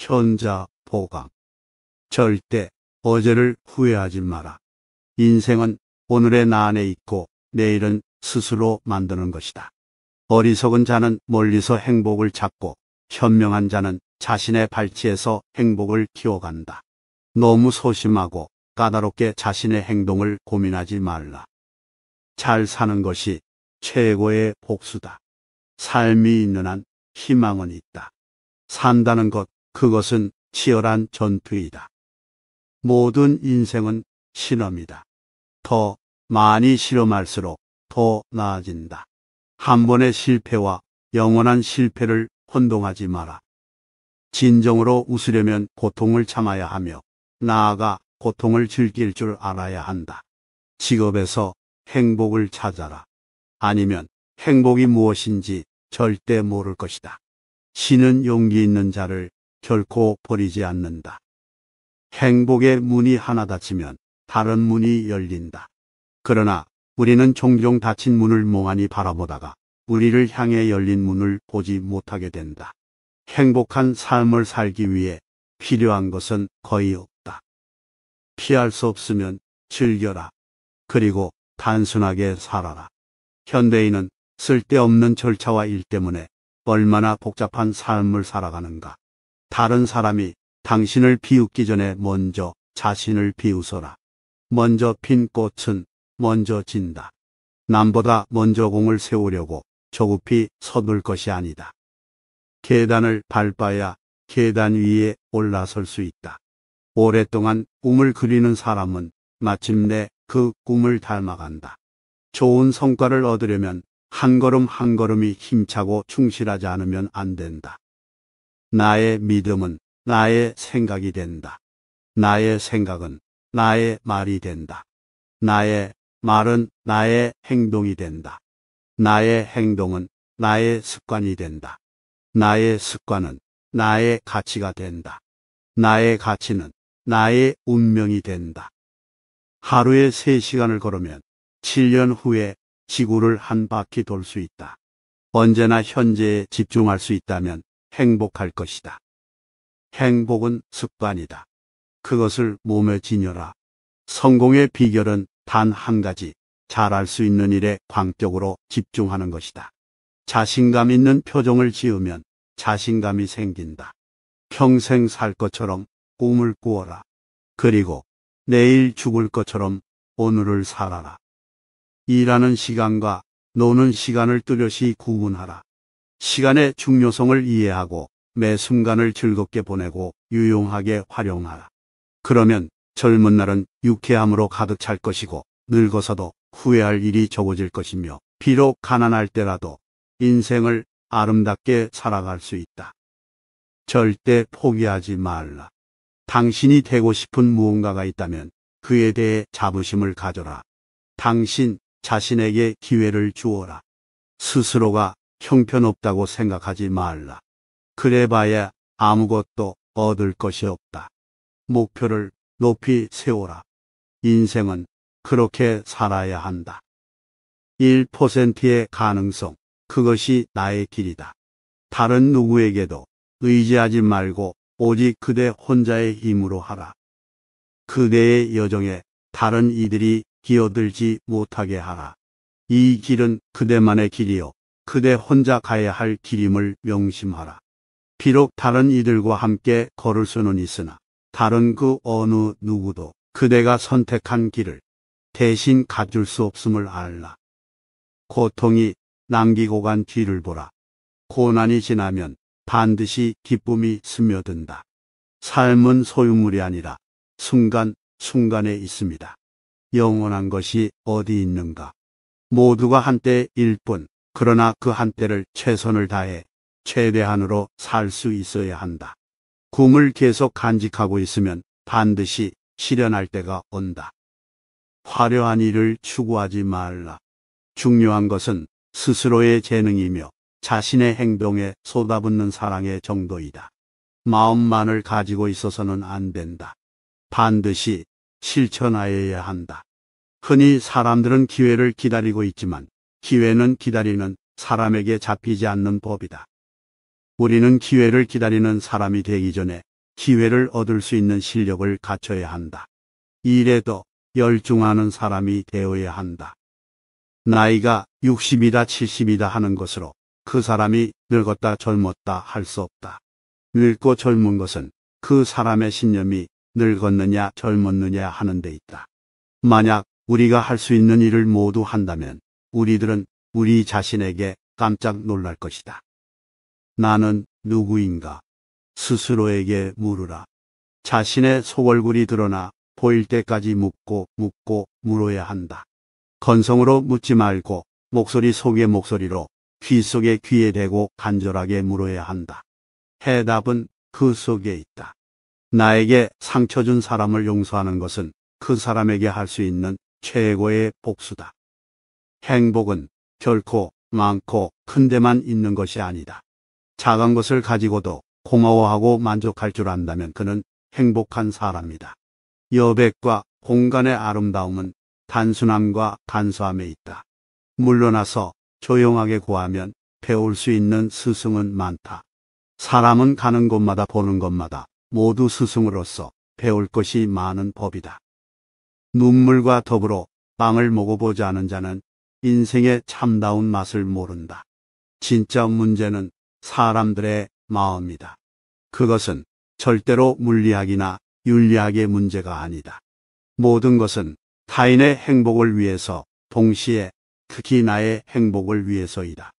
현자 보강. 절대 어제를 후회하지 마라. 인생은 오늘의 나 안에 있고 내일은 스스로 만드는 것이다. 어리석은 자는 멀리서 행복을 찾고 현명한 자는 자신의 발치에서 행복을 키워간다. 너무 소심하고 까다롭게 자신의 행동을 고민하지 말라. 잘 사는 것이 최고의 복수다. 삶이 있는 한 희망은 있다. 산다는 것, 그것은 치열한 전투이다. 모든 인생은 실험이다. 더 많이 실험할수록 더 나아진다. 한 번의 실패와 영원한 실패를 혼동하지 마라. 진정으로 웃으려면 고통을 참아야 하며 나아가 고통을 즐길 줄 알아야 한다. 직업에서 행복을 찾아라. 아니면 행복이 무엇인지 절대 모를 것이다. 신은 용기 있는 자를 결코 버리지 않는다. 행복의 문이 하나 닫히면 다른 문이 열린다. 그러나 우리는 종종 닫힌 문을 멍하니 바라보다가 우리를 향해 열린 문을 보지 못하게 된다. 행복한 삶을 살기 위해 필요한 것은 거의 없다. 피할 수 없으면 즐겨라. 그리고 단순하게 살아라. 현대인은 쓸데없는 절차와 일 때문에 얼마나 복잡한 삶을 살아가는가. 다른 사람이 당신을 비웃기 전에 먼저 자신을 비웃어라. 먼저 핀 꽃은 먼저 진다. 남보다 먼저 공을 세우려고 조급히 서둘 것이 아니다. 계단을 밟아야 계단 위에 올라설 수 있다. 오랫동안 꿈을 그리는 사람은 마침내 그 꿈을 닮아간다. 좋은 성과를 얻으려면 한 걸음 한 걸음이 힘차고 충실하지 않으면 안 된다. 나의 믿음은 나의 생각이 된다. 나의 생각은 나의 말이 된다. 나의 말은 나의 행동이 된다. 나의 행동은 나의 습관이 된다. 나의 습관은 나의 가치가 된다. 나의 가치는 나의 운명이 된다. 하루에 3시간을 걸으면 7년 후에 지구를 한 바퀴 돌 수 있다. 언제나 현재에 집중할 수 있다면 행복할 것이다. 행복은 습관이다. 그것을 몸에 지녀라. 성공의 비결은 단 한 가지, 잘할 수 있는 일에 광적으로 집중하는 것이다. 자신감 있는 표정을 지으면 자신감이 생긴다. 평생 살 것처럼 꿈을 꾸어라. 그리고 내일 죽을 것처럼 오늘을 살아라. 일하는 시간과 노는 시간을 뚜렷이 구분하라. 시간의 중요성을 이해하고 매 순간을 즐겁게 보내고 유용하게 활용하라. 그러면 젊은 날은 유쾌함으로 가득 찰 것이고 늙어서도 후회할 일이 적어질 것이며 비록 가난할 때라도 인생을 아름답게 살아갈 수 있다. 절대 포기하지 말라. 당신이 되고 싶은 무언가가 있다면 그에 대해 자부심을 가져라. 당신 자신에게 기회를 주어라. 스스로가 형편없다고 생각하지 말라. 그래봐야 아무것도 얻을 것이 없다. 목표를 높이 세워라. 인생은 그렇게 살아야 한다. 1%의 가능성, 그것이 나의 길이다. 다른 누구에게도 의지하지 말고 오직 그대 혼자의 힘으로 하라. 그대의 여정에 다른 이들이 기어들지 못하게 하라. 이 길은 그대만의 길이요. 그대 혼자 가야 할 길임을 명심하라. 비록 다른 이들과 함께 걸을 수는 있으나 다른 그 어느 누구도 그대가 선택한 길을 대신 가줄 수 없음을 알라. 고통이 남기고 간 뒤를 보라. 고난이 지나면 반드시 기쁨이 스며든다. 삶은 소유물이 아니라 순간순간에 있습니다. 영원한 것이 어디 있는가. 모두가 한때 일 뿐, 그러나 그 한때를 최선을 다해 최대한으로 살 수 있어야 한다. 꿈을 계속 간직하고 있으면 반드시 실현할 때가 온다. 화려한 일을 추구하지 말라. 중요한 것은 스스로의 재능이며 자신의 행동에 쏟아붓는 사랑의 정도이다. 마음만을 가지고 있어서는 안 된다. 반드시 실천하여야 한다. 흔히 사람들은 기회를 기다리고 있지만 기회는 기다리는 사람에게 잡히지 않는 법이다. 우리는 기회를 기다리는 사람이 되기 전에 기회를 얻을 수 있는 실력을 갖춰야 한다. 일에도 열중하는 사람이 되어야 한다. 나이가 60이다 70이다 하는 것으로 그 사람이 늙었다 젊었다 할 수 없다. 늙고 젊은 것은 그 사람의 신념이 늙었느냐 젊었느냐 하는 데 있다. 만약 우리가 할 수 있는 일을 모두 한다면 우리들은 우리 자신에게 깜짝 놀랄 것이다. 나는 누구인가? 스스로에게 물으라. 자신의 속얼굴이 드러나 보일 때까지 묻고 물어야 한다. 건성으로 묻지 말고 목소리 속의 목소리로 귀 속에 귀에 대고 간절하게 물어야 한다. 해답은 그 속에 있다. 나에게 상처 준 사람을 용서하는 것은 그 사람에게 할 수 있는 최고의 복수다. 행복은 결코 많고 큰 데만 있는 것이 아니다. 작은 것을 가지고도 고마워하고 만족할 줄 안다면 그는 행복한 사람이다. 여백과 공간의 아름다움은 단순함과 간소함에 있다. 물러나서 조용하게 구하면 배울 수 있는 스승은 많다. 사람은 가는 곳마다 보는 것마다 모두 스승으로서 배울 것이 많은 법이다. 눈물과 더불어 빵을 먹어보지 않은 자는 인생의 참다운 맛을 모른다. 진짜 문제는 사람들의 마음이다. 그것은 절대로 물리학이나 윤리학의 문제가 아니다. 모든 것은 타인의 행복을 위해서, 동시에 특히 나의 행복을 위해서이다.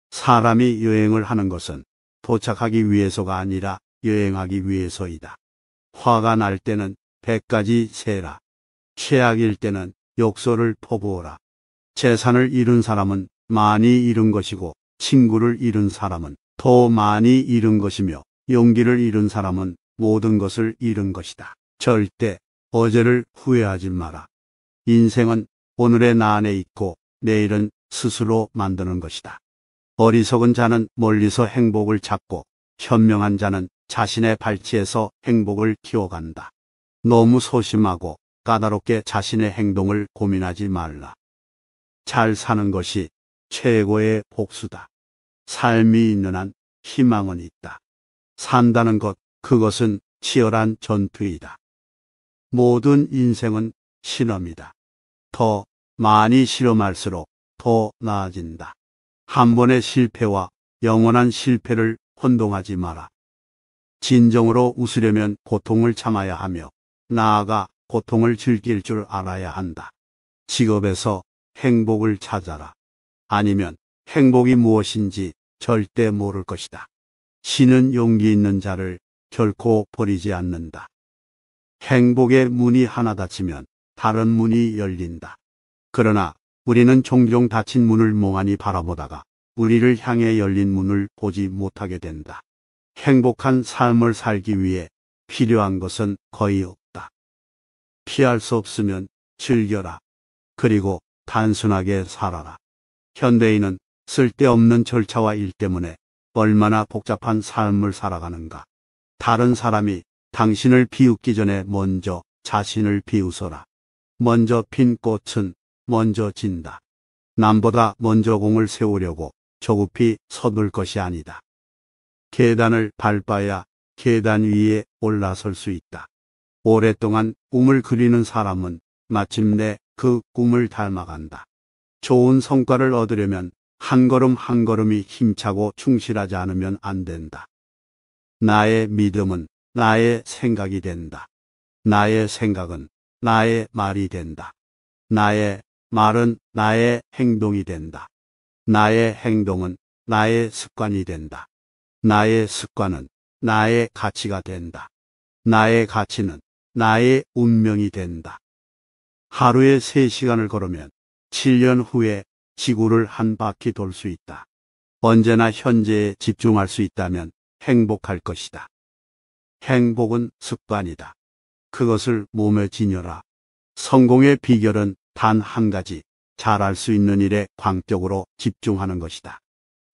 사람이 여행을 하는 것은 도착하기 위해서가 아니라 여행하기 위해서이다. 화가 날 때는 100가지 세라. 최악일 때는 욕설을 퍼부어라. 재산을 잃은 사람은 많이 잃은 것이고 친구를 잃은 사람은 더 많이 잃은 것이며 용기를 잃은 사람은 모든 것을 잃은 것이다. 절대 어제를 후회하지 마라. 인생은 오늘의 나 안에 있고 내일은 스스로 만드는 것이다. 어리석은 자는 멀리서 행복을 찾고 현명한 자는 자신의 발치에서 행복을 키워간다. 너무 소심하고 까다롭게 자신의 행동을 고민하지 말라. 잘 사는 것이 최고의 복수다. 삶이 있는 한 희망은 있다. 산다는 것, 그것은 치열한 전투이다. 모든 인생은 실험이다. 더 많이 실험할수록 더 나아진다. 한 번의 실패와 영원한 실패를 혼동하지 마라. 진정으로 웃으려면 고통을 참아야 하며 나아가 고통을 즐길 줄 알아야 한다. 직업에서 행복을 찾아라. 아니면 행복이 무엇인지 절대 모를 것이다. 신은 용기 있는 자를 결코 버리지 않는다. 행복의 문이 하나 닫히면 다른 문이 열린다. 그러나 우리는 종종 닫힌 문을 멍하니 바라보다가 우리를 향해 열린 문을 보지 못하게 된다. 행복한 삶을 살기 위해 필요한 것은 거의 없다. 피할 수 없으면 즐겨라. 그리고 단순하게 살아라. 현대인은 쓸데없는 절차와 일 때문에 얼마나 복잡한 삶을 살아가는가. 다른 사람이 당신을 비웃기 전에 먼저 자신을 비웃어라. 먼저 핀 꽃은 먼저 진다. 남보다 먼저 공을 세우려고 조급히 서둘 것이 아니다. 계단을 밟아야 계단 위에 올라설 수 있다. 오랫동안 꿈을 그리는 사람은 마침내 그 꿈을 닮아간다. 좋은 성과를 얻으려면 한 걸음 한 걸음이 힘차고 충실하지 않으면 안 된다. 나의 믿음은 나의 생각이 된다. 나의 생각은 나의 말이 된다. 나의 말은 나의 행동이 된다. 나의 행동은 나의 습관이 된다. 나의 습관은 나의 가치가 된다. 나의 가치는 나의 운명이 된다. 하루에 3시간을 걸으면 7년 후에 지구를 한 바퀴 돌 수 있다. 언제나 현재에 집중할 수 있다면 행복할 것이다. 행복은 습관이다. 그것을 몸에 지녀라. 성공의 비결은 단 한 가지, 잘할 수 있는 일에 광적으로 집중하는 것이다.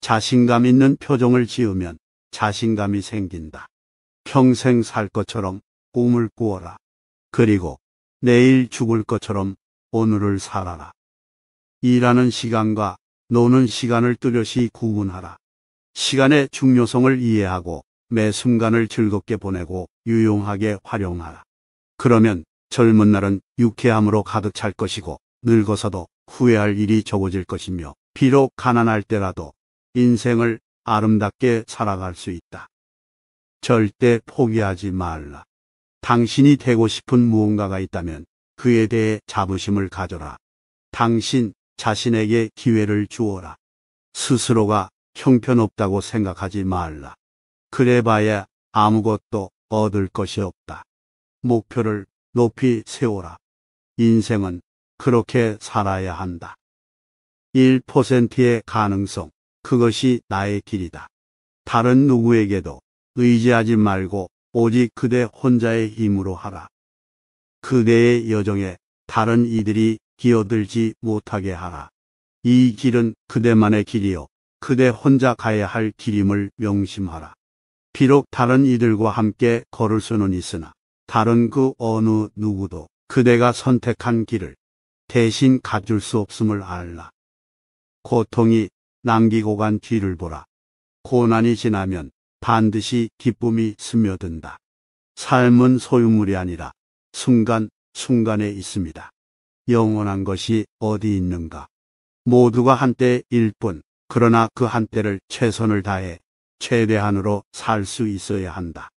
자신감 있는 표정을 지으면 자신감이 생긴다. 평생 살 것처럼 꿈을 꾸어라. 그리고 내일 죽을 것처럼 오늘을 살아라. 일하는 시간과 노는 시간을 뚜렷이 구분하라. 시간의 중요성을 이해하고 매 순간을 즐겁게 보내고 유용하게 활용하라. 그러면 젊은 날은 유쾌함으로 가득 찰 것이고 늙어서도 후회할 일이 적어질 것이며 비록 가난할 때라도 인생을 아름답게 살아갈 수 있다. 절대 포기하지 말라. 당신이 되고 싶은 무언가가 있다면 그에 대해 자부심을 가져라. 당신 자신에게 기회를 주어라. 스스로가 형편없다고 생각하지 말라. 그래봐야 아무것도 얻을 것이 없다. 목표를 높이 세워라. 인생은 그렇게 살아야 한다. 1%의 가능성, 그것이 나의 길이다. 다른 누구에게도 의지하지 말고 오직 그대 혼자의 힘으로 하라. 그대의 여정에 다른 이들이 기어들지 못하게 하라. 이 길은 그대만의 길이요 그대 혼자 가야 할 길임을 명심하라. 비록 다른 이들과 함께 걸을 수는 있으나 다른 그 어느 누구도 그대가 선택한 길을 대신 가줄 수 없음을 알라. 고통이 남기고 간 뒤를 보라. 고난이 지나면 반드시 기쁨이 스며든다. 삶은 소유물이 아니라 순간순간에 있습니다. 영원한 것이 어디 있는가? 모두가 한때일 뿐, 그러나 그 한때를 최선을 다해 최대한으로 살 수 있어야 한다.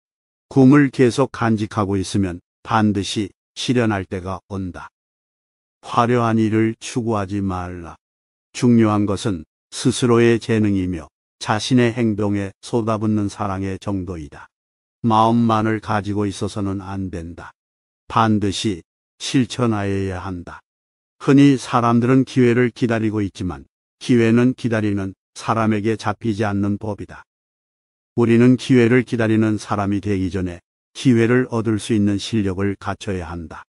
꿈을 계속 간직하고 있으면 반드시 실현할 때가 온다. 화려한 일을 추구하지 말라. 중요한 것은 스스로의 재능이며 자신의 행동에 쏟아붓는 사랑의 정도이다. 마음만을 가지고 있어서는 안 된다. 반드시 실천하여야 한다. 흔히 사람들은 기회를 기다리고 있지만 기회는 기다리는 사람에게 잡히지 않는 법이다. 우리는 기회를 기다리는 사람이 되기 전에 기회를 얻을 수 있는 실력을 갖춰야 한다.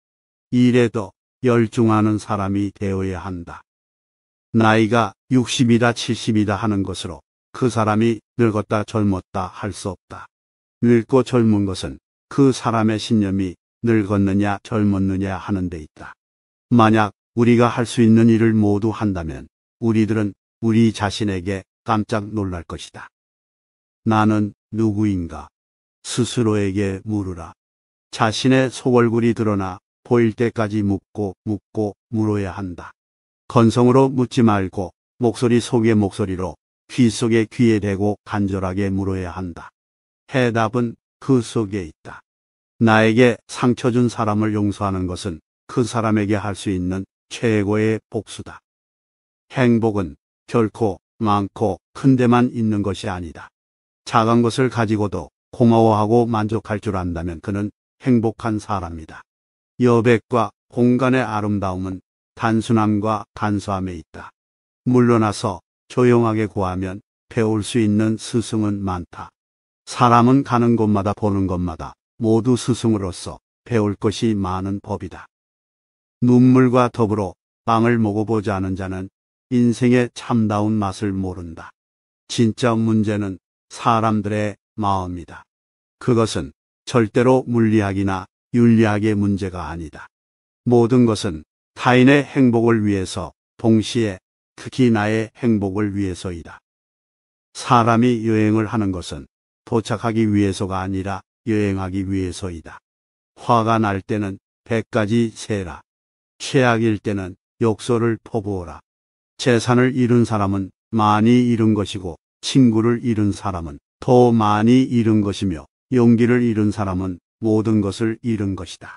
일에도 열중하는 사람이 되어야 한다. 나이가 60이다 70이다 하는 것으로 그 사람이 늙었다 젊었다 할 수 없다. 늙고 젊은 것은 그 사람의 신념이 늙었느냐 젊었느냐 하는 데 있다. 만약 우리가 할 수 있는 일을 모두 한다면 우리들은 우리 자신에게 깜짝 놀랄 것이다. 나는 누구인가? 스스로에게 물으라. 자신의 속얼굴이 드러나 보일 때까지 묻고 물어야 한다. 건성으로 묻지 말고 목소리 속의 목소리로 귀 속에 귀에 대고 간절하게 물어야 한다. 해답은 그 속에 있다. 나에게 상처 준 사람을 용서하는 것은 그 사람에게 할 수 있는 최고의 복수다. 행복은 결코 많고 큰 데만 있는 것이 아니다. 작은 것을 가지고도 고마워하고 만족할 줄 안다면 그는 행복한 사람이다. 여백과 공간의 아름다움은 단순함과 간소함에 있다. 물러나서 조용하게 구하면 배울 수 있는 스승은 많다. 사람은 가는 곳마다 보는 것마다 모두 스승으로서 배울 것이 많은 법이다. 눈물과 더불어 빵을 먹어보지 않은 자는 인생의 참다운 맛을 모른다. 진짜 문제는 사람들의 마음이다. 그것은 절대로 물리학이나 윤리학의 문제가 아니다. 모든 것은 타인의 행복을 위해서, 동시에 특히 나의 행복을 위해서이다. 사람이 여행을 하는 것은 도착하기 위해서가 아니라 여행하기 위해서이다. 화가 날 때는 100가지 세라. 최악일 때는 욕설을 퍼부어라. 재산을 잃은 사람은 많이 잃은 것이고 친구를 잃은 사람은 더 많이 잃은 것이며 용기를 잃은 사람은 모든 것을 잃은 것이다.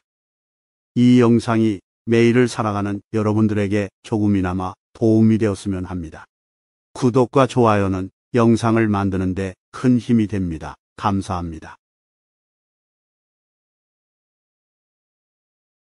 이 영상이 매일을 살아가는 여러분들에게 조금이나마 도움이 되었으면 합니다. 구독과 좋아요는 영상을 만드는 데 큰 힘이 됩니다. 감사합니다.